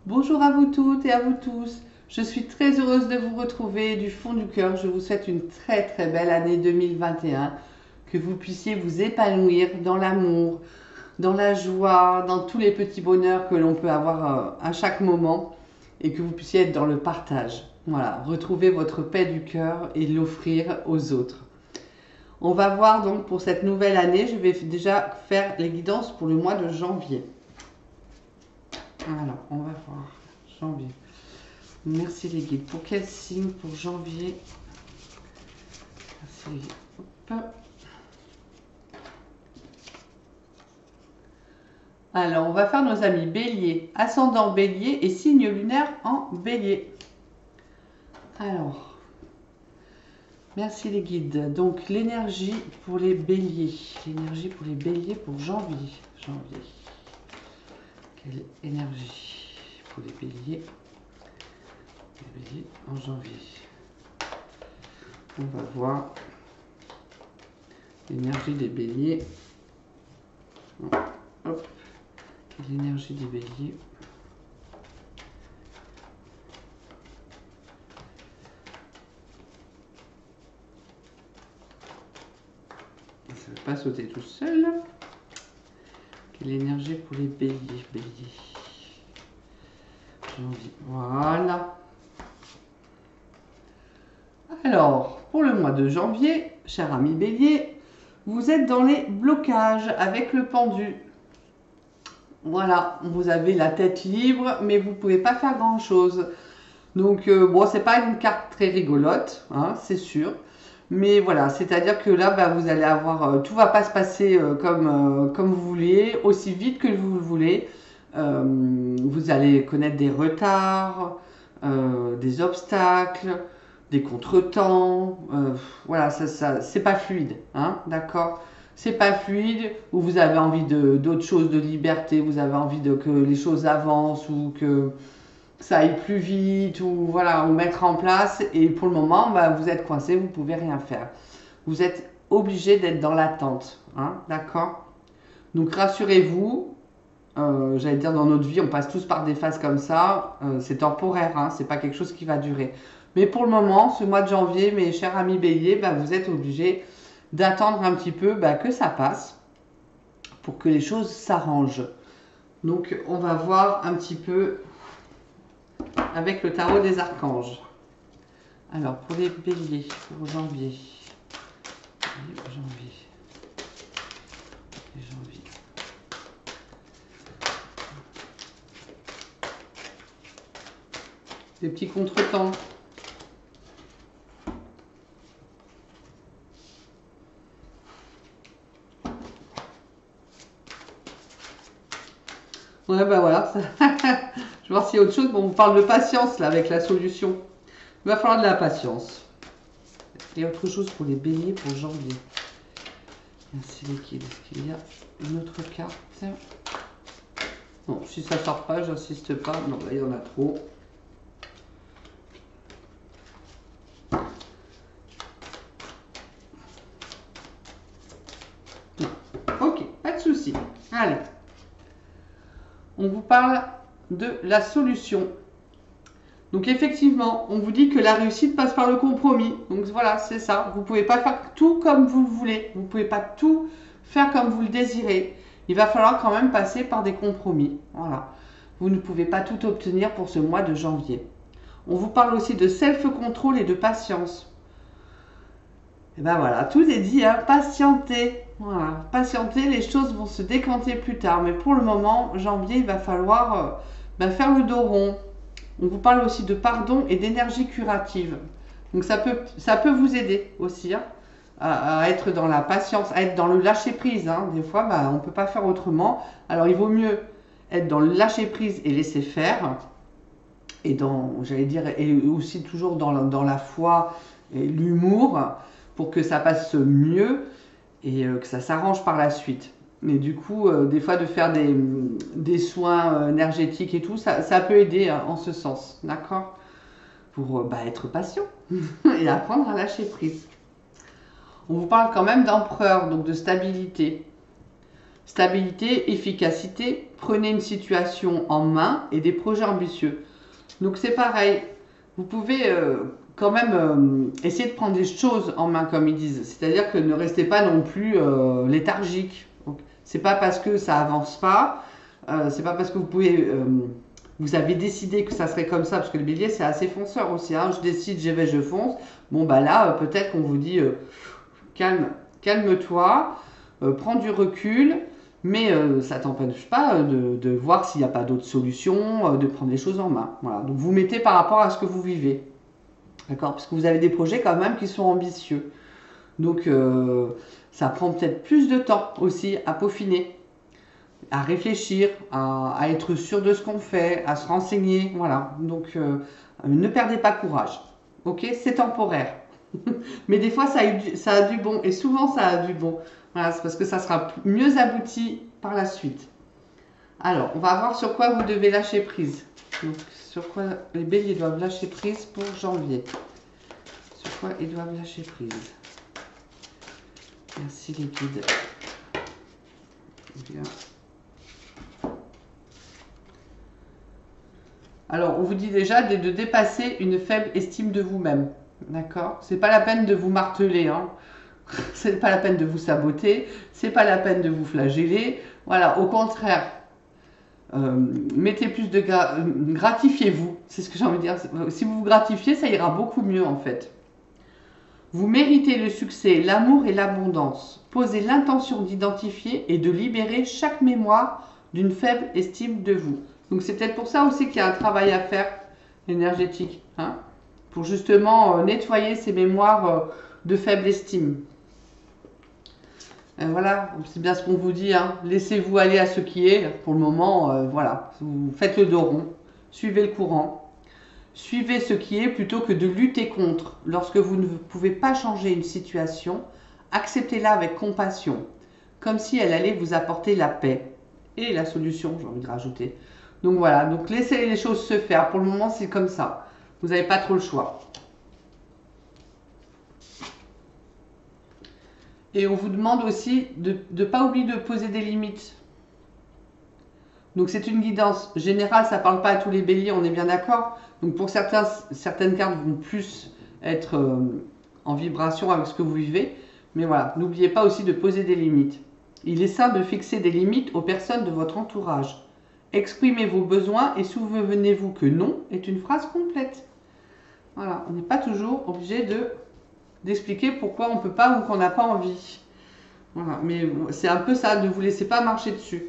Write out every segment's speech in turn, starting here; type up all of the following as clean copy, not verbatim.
Bonjour à vous toutes et à vous tous. Je suis très heureuse de vous retrouver du fond du cœur. Je vous souhaite une très très belle année 2021. Que vous puissiez vous épanouir dans l'amour, dans la joie, dans tous les petits bonheurs que l'on peut avoir à chaque moment et que vous puissiez être dans le partage. Voilà, retrouver votre paix du cœur et l'offrir aux autres. On va voir donc pour cette nouvelle année, je vais déjà faire les guidances pour le mois de janvier. Alors, on va voir janvier. Merci les guides. Pour quel signe pour janvier? Merci les guides. Hop. Alors, on va faire nos amis bélier, ascendant bélier et signe lunaire en bélier. Alors, merci les guides. Donc, l'énergie pour les béliers. L'énergie pour les béliers pour janvier. Janvier. Quelle énergie pour les béliers? Les béliers en janvier. On va voir l'énergie des béliers. Hop. L'énergie des béliers. Ça ne va pas sauter tout seul. Quelle énergie pour les béliers? Béliers. Janvier. Voilà. Alors, pour le mois de janvier, cher ami bélier, vous êtes dans les blocages avec le pendu. Voilà, vous avez la tête libre, mais vous ne pouvez pas faire grand-chose. Donc, bon, c'est pas une carte très rigolote, hein, c'est sûr. Mais voilà, c'est-à-dire que là, bah, vous allez avoir... tout va pas se passer comme vous voulez, aussi vite que vous le voulez. Vous allez connaître des retards, des obstacles, des contretemps. Voilà, ça c'est pas fluide, hein, d'accord? C'est pas fluide, ou vous avez envie d'autres choses, de liberté, vous avez envie que les choses avancent ou que ça aille plus vite, ou voilà, ou mettre en place. Et pour le moment, bah, vous êtes coincé, vous pouvez rien faire. Vous êtes obligé d'être dans l'attente, hein, d'accord? Donc rassurez-vous, j'allais dire dans notre vie, on passe tous par des phases comme ça. C'est temporaire, hein, c'est pas quelque chose qui va durer. Mais pour le moment, ce mois de janvier, mes chers amis béliers, bah, vous êtes obligés d'attendre un petit peu bah, que ça passe pour que les choses s'arrangent. Donc on va voir un petit peu avec le tarot des archanges. Alors pour les béliers, pour janvier. Janvier. Des petits contretemps. Ouais, bah voilà. Je vais voir s'il y a autre chose. Bon, on parle de patience là avec la solution. Il va falloir de la patience. Il y a autre chose pour les béliers pour janvier. Merci les guides. Est-ce qu'il y a une autre carte? Non, si ça sort pas, j'insiste pas. Non, là il y en a trop. Ok, pas de souci. Allez. On vous parle de la solution. Donc effectivement, on vous dit que la réussite passe par le compromis. Donc voilà, c'est ça. Vous ne pouvez pas faire tout comme vous le voulez. Vous ne pouvez pas tout faire comme vous le désirez. Il va falloir quand même passer par des compromis. Voilà. Vous ne pouvez pas tout obtenir pour ce mois de janvier. On vous parle aussi de self-control et de patience. Et ben voilà, tout est dit, hein, patientez. Voilà, patientez, les choses vont se décanter plus tard. Mais pour le moment, janvier, il va falloir faire le dos rond. On vous parle aussi de pardon et d'énergie curative. Donc ça peut vous aider aussi, hein, à être dans la patience, à être dans le lâcher prise, hein. Des fois, bah, on ne peut pas faire autrement. Alors il vaut mieux être dans le lâcher prise et laisser faire. Et j'allais dire, et aussi toujours dans la foi et l'humour pour que ça passe mieux et que ça s'arrange par la suite. Mais du coup, des fois, de faire des soins énergétiques et tout, ça peut aider en ce sens, d'accord? Pour être patient et apprendre à lâcher prise. On vous parle quand même d'empereur, donc de stabilité. Stabilité, efficacité, prenez une situation en main et des projets ambitieux. Donc c'est pareil, vous pouvez quand même essayer de prendre des choses en main comme ils disent. C'est-à-dire que ne restez pas non plus léthargique. C'est pas parce que ça avance pas, c'est pas parce que vous avez décidé que ça serait comme ça, parce que le bélier c'est assez fonceur aussi. Hein. Je décide, j'y vais, je fonce. Bon bah là peut-être qu'on vous dit calme-toi, prends du recul. Mais ça ne t'empêche pas de voir s'il n'y a pas d'autres solutions, de prendre les choses en main. Voilà. Donc vous mettez par rapport à ce que vous vivez. D'accord? Parce que vous avez des projets quand même qui sont ambitieux. Donc ça prend peut-être plus de temps aussi à peaufiner, à réfléchir, à être sûr de ce qu'on fait, à se renseigner. Voilà. Donc ne perdez pas courage. Ok? C'est temporaire. Mais des fois ça a du bon. Et souvent ça a du bon. Voilà, c'est parce que ça sera mieux abouti par la suite. Alors, on va voir sur quoi vous devez lâcher prise. Donc, sur quoi les béliers doivent lâcher prise pour janvier. Sur quoi ils doivent lâcher prise. Merci les guides. Bien. Alors, on vous dit déjà de dépasser une faible estime de vous-même. D'accord? C'est pas la peine de vous marteler, hein. C'est pas la peine de vous saboter, c'est pas la peine de vous flageller. Voilà, au contraire, mettez plus de gratifiez-vous. C'est ce que j'ai envie de dire. Si vous vous gratifiez, ça ira beaucoup mieux en fait. Vous méritez le succès, l'amour et l'abondance. Posez l'intention d'identifier et de libérer chaque mémoire d'une faible estime de vous. Donc c'est peut-être pour ça aussi qu'il y a un travail à faire énergétique, hein, pour justement nettoyer ces mémoires de faible estime. Voilà, c'est bien ce qu'on vous dit, hein. Laissez-vous aller à ce qui est. Pour le moment, voilà, vous faites le dos rond, suivez le courant, suivez ce qui est plutôt que de lutter contre. Lorsque vous ne pouvez pas changer une situation, acceptez-la avec compassion, comme si elle allait vous apporter la paix et la solution, j'ai envie de rajouter. Donc voilà, donc laissez les choses se faire. Pour le moment, c'est comme ça. Vous n'avez pas trop le choix. Et on vous demande aussi de ne pas oublier de poser des limites. Donc c'est une guidance générale, ça ne parle pas à tous les béliers, on est bien d'accord. Donc pour certaines cartes vont plus être en vibration avec ce que vous vivez. Mais voilà, n'oubliez pas aussi de poser des limites. Il est sain de fixer des limites aux personnes de votre entourage. Exprimez vos besoins et souvenez-vous que non est une phrase complète. Voilà, on n'est pas toujours obligé d'expliquer pourquoi on ne peut pas ou qu'on n'a pas envie. Voilà, mais c'est un peu ça, ne vous laissez pas marcher dessus.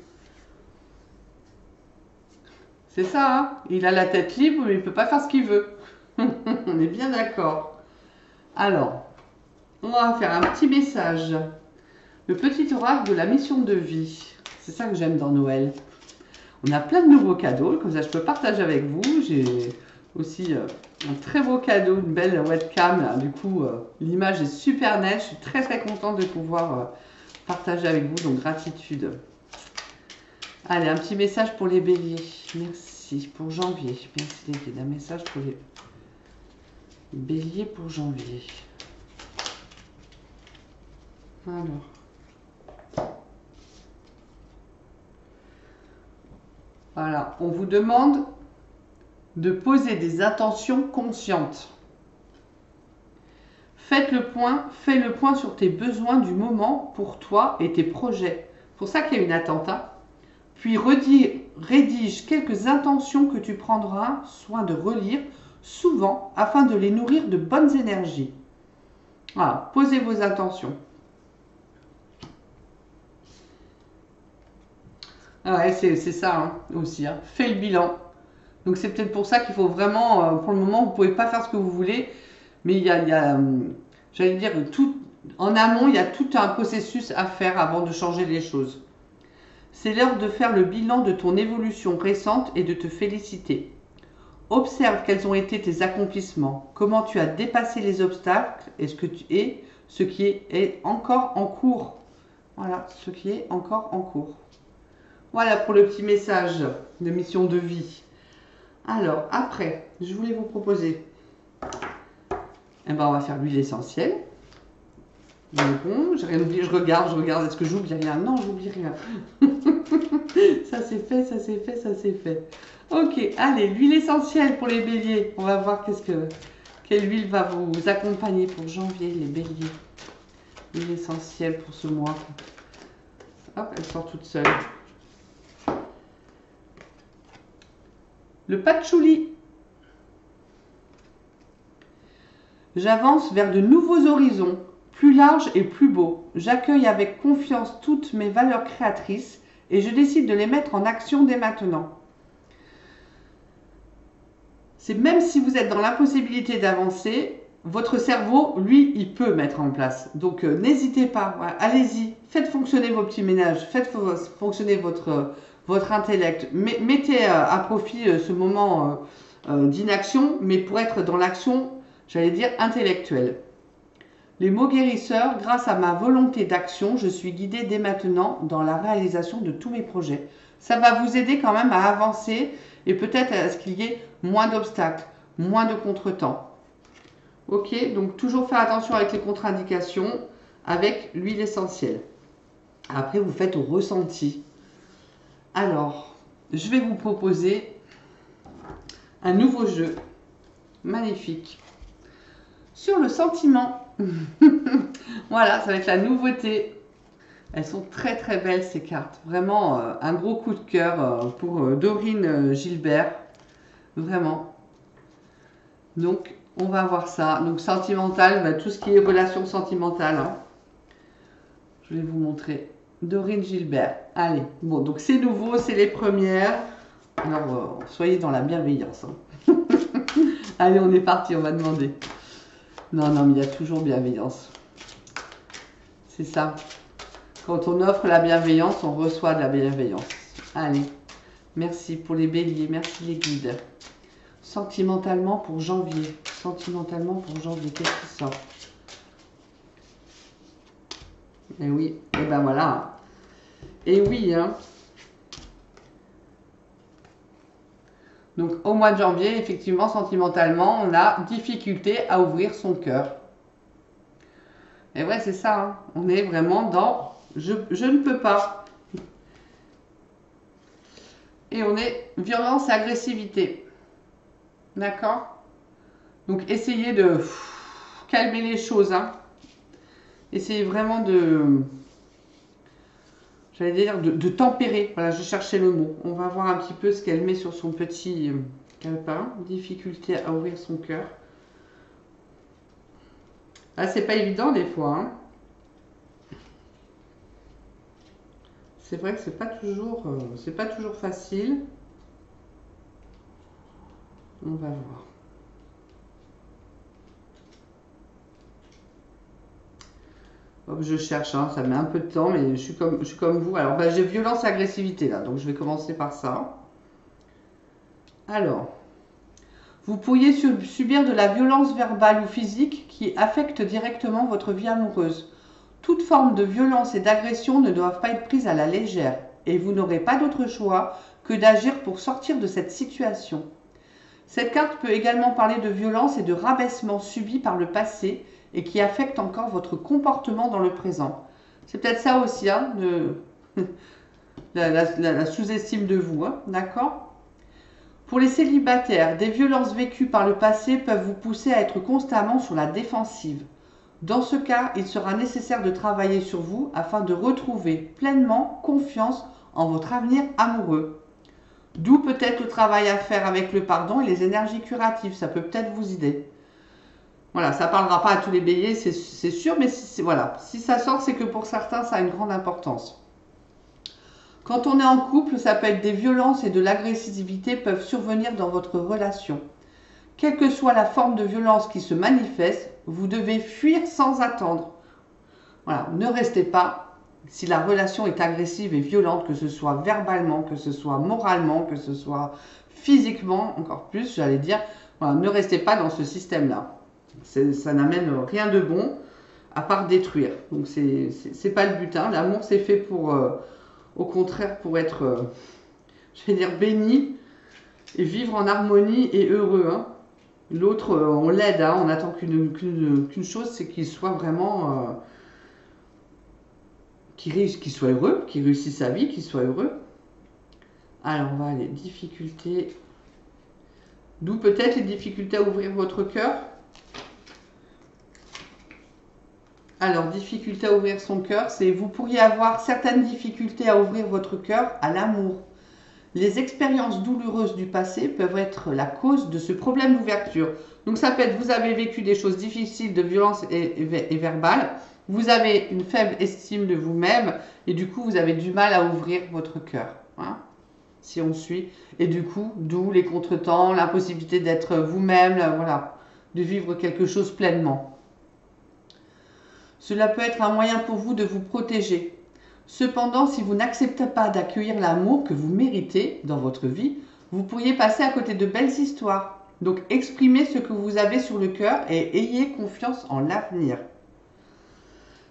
C'est ça, hein, il a la tête libre, mais il ne peut pas faire ce qu'il veut. On est bien d'accord. Alors, on va faire un petit message. Le petit oracle de la mission de vie. C'est ça que j'aime dans Noël. On a plein de nouveaux cadeaux, comme ça je peux partager avec vous. J'ai aussi un très beau cadeau, une belle webcam. Là. Du coup, l'image est super nette. Je suis très très contente de pouvoir partager avec vous. Donc, gratitude. Allez, un petit message pour les béliers. Merci pour janvier. Merci les guides. Un message pour les béliers pour janvier. Alors. Voilà, on vous demande de poser des intentions conscientes. Fais le point sur tes besoins du moment pour toi et tes projets. C'est pour ça qu'il y a une attente. Hein. Puis rédige quelques intentions que tu prendras soin de relire souvent afin de les nourrir de bonnes énergies. Voilà, posez vos intentions. Ah ouais, c'est ça hein, aussi. Hein. Fais le bilan. Donc c'est peut-être pour ça qu'il faut vraiment, pour le moment, vous ne pouvez pas faire ce que vous voulez, mais il y a j'allais dire, tout, en amont, il y a tout un processus à faire avant de changer les choses. C'est l'heure de faire le bilan de ton évolution récente et de te féliciter. Observe quels ont été tes accomplissements, comment tu as dépassé les obstacles et ce qui est encore en cours. Voilà, ce qui est encore en cours. Voilà pour le petit message de mission de vie. Alors, après, je voulais vous proposer, on va faire l'huile essentielle. Mais bon, j'ai rien oublié, je regarde, est-ce que j'oublie rien? Non, j'oublie rien. Ça c'est fait, ça c'est fait, ça c'est fait. Ok, allez, l'huile essentielle pour les béliers. On va voir quelle huile va vous accompagner pour janvier, les béliers. L'huile essentielle pour ce mois. Hop, elle sort toute seule. Le patchouli. J'avance vers de nouveaux horizons, plus larges et plus beaux. J'accueille avec confiance toutes mes valeurs créatrices et je décide de les mettre en action dès maintenant. C'est même si vous êtes dans l'impossibilité d'avancer, votre cerveau, lui, il peut mettre en place. Donc n'hésitez pas, voilà, allez-y, faites fonctionner vos petits ménages, faites fonctionner votre intellect. Mettez à profit ce moment d'inaction, mais pour être dans l'action, j'allais dire intellectuelle. Les mots guérisseurs, grâce à ma volonté d'action, je suis guidée dès maintenant dans la réalisation de tous mes projets. Ça va vous aider quand même à avancer et peut-être à ce qu'il y ait moins d'obstacles, moins de contretemps. Ok, donc toujours faire attention avec les contre-indications avec l'huile essentielle. Après, vous faites au ressenti. Alors, je vais vous proposer un nouveau jeu magnifique sur le sentiment. Voilà, ça va être la nouveauté. Elles sont très très belles ces cartes. Vraiment un gros coup de cœur pour Dorine Gilbert. Vraiment. Donc, on va voir ça. Donc, sentimental, tout ce qui est relation sentimentale. Hein. Je vais vous montrer. Dorine Gilbert. Allez, bon, donc c'est nouveau, c'est les premières. Alors, soyez dans la bienveillance. Hein. Allez, on est parti, on va demander. Non, non, mais il y a toujours bienveillance. C'est ça. Quand on offre la bienveillance, on reçoit de la bienveillance. Allez, merci pour les béliers, merci les guides. Sentimentalement pour janvier. Sentimentalement pour janvier, qu'est-ce qui sort? Eh oui, et ben voilà. Et oui, hein. Donc au mois de janvier, effectivement, sentimentalement, on a difficulté à ouvrir son cœur. Et ouais, c'est ça. Hein. On est vraiment dans je ne peux pas. Et on est violence et agressivité. D'accord? Donc essayez de calmer les choses. Hein. Essayez vraiment de... J'allais dire de tempérer. Voilà, je cherchais le mot. On va voir un petit peu ce qu'elle met sur son petit calepin. Difficulté à ouvrir son cœur. Ah, c'est pas évident des fois. Hein. C'est vrai que c'est pas toujours facile. On va voir. Hop, je cherche, hein, ça met un peu de temps, mais je suis comme vous. Alors, j'ai violence et agressivité là, donc je vais commencer par ça. Alors, vous pourriez subir de la violence verbale ou physique qui affecte directement votre vie amoureuse. Toute forme de violence et d'agression ne doivent pas être prises à la légère et vous n'aurez pas d'autre choix que d'agir pour sortir de cette situation. Cette carte peut également parler de violence et de rabaissement subis par le passé et qui affecte encore votre comportement dans le présent. C'est peut-être ça aussi, hein, la sous-estime de vous, hein, d'accord ? Pour les célibataires, des violences vécues par le passé peuvent vous pousser à être constamment sur la défensive. Dans ce cas, il sera nécessaire de travailler sur vous afin de retrouver pleinement confiance en votre avenir amoureux. D'où peut-être le travail à faire avec le pardon et les énergies curatives, ça peut peut-être vous aider. Voilà, ça ne parlera pas à tous les béliers, c'est sûr, mais voilà, si ça sort, c'est que pour certains, ça a une grande importance. Quand on est en couple, ça peut être des violences et de l'agressivité peuvent survenir dans votre relation. Quelle que soit la forme de violence qui se manifeste, vous devez fuir sans attendre. Voilà, ne restez pas. Si la relation est agressive et violente, que ce soit verbalement, que ce soit moralement, que ce soit physiquement, encore plus, j'allais dire, voilà, ne restez pas dans ce système-là. Ça n'amène rien de bon, à part détruire. Donc, c'est pas le but. Hein. L'amour, c'est fait pour, au contraire, pour être, je vais dire, béni et vivre en harmonie et heureux. Hein. L'autre, on l'aide, hein. On attend qu'une chose, c'est qu'il soit vraiment qu'il soit heureux, qu'il réussisse sa vie, qu'il soit heureux. Alors, on va aller difficultés. D'où peut-être les difficultés à ouvrir votre cœur. Alors, difficulté à ouvrir son cœur, c'est vous pourriez avoir certaines difficultés à ouvrir votre cœur à l'amour. Les expériences douloureuses du passé peuvent être la cause de ce problème d'ouverture. Donc ça peut être, vous avez vécu des choses difficiles de violence et verbale, vous avez une faible estime de vous-même et du coup vous avez du mal à ouvrir votre cœur. Hein, si on suit. Et du coup, d'où les contretemps, l'impossibilité d'être vous-même, voilà, de vivre quelque chose pleinement. Cela peut être un moyen pour vous de vous protéger. Cependant, si vous n'acceptez pas d'accueillir l'amour que vous méritez dans votre vie, vous pourriez passer à côté de belles histoires. Donc, exprimez ce que vous avez sur le cœur et ayez confiance en l'avenir.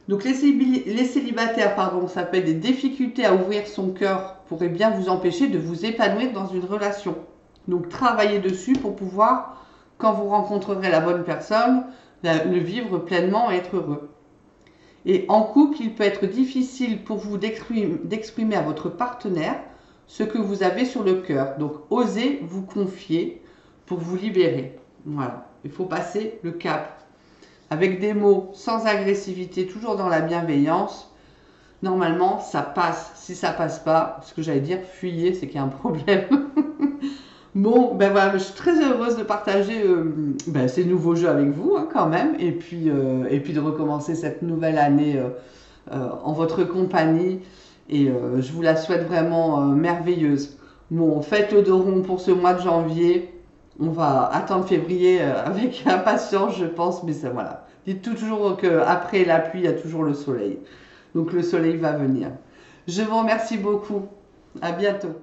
Donc, les célibataires, ça peut être des difficultés à ouvrir son cœur pourrait bien vous empêcher de vous épanouir dans une relation. Donc, travaillez dessus pour pouvoir, quand vous rencontrerez la bonne personne, le vivre pleinement et être heureux. Et en couple, il peut être difficile pour vous d'exprimer à votre partenaire ce que vous avez sur le cœur. Donc, osez vous confier pour vous libérer. Voilà, il faut passer le cap. Avec des mots sans agressivité, toujours dans la bienveillance, normalement, ça passe. Si ça passe pas, ce que j'allais dire, fuyez, c'est qu'il y a un problème. Bon, ben voilà, je suis très heureuse de partager ces nouveaux jeux avec vous hein, quand même, et puis de recommencer cette nouvelle année en votre compagnie, et je vous la souhaite vraiment merveilleuse. Bon, faites le dos rond pour ce mois de janvier, on va attendre février avec impatience je pense, mais ça voilà. Dites toujours qu'après la pluie, il y a toujours le soleil, donc le soleil va venir. Je vous remercie beaucoup, à bientôt.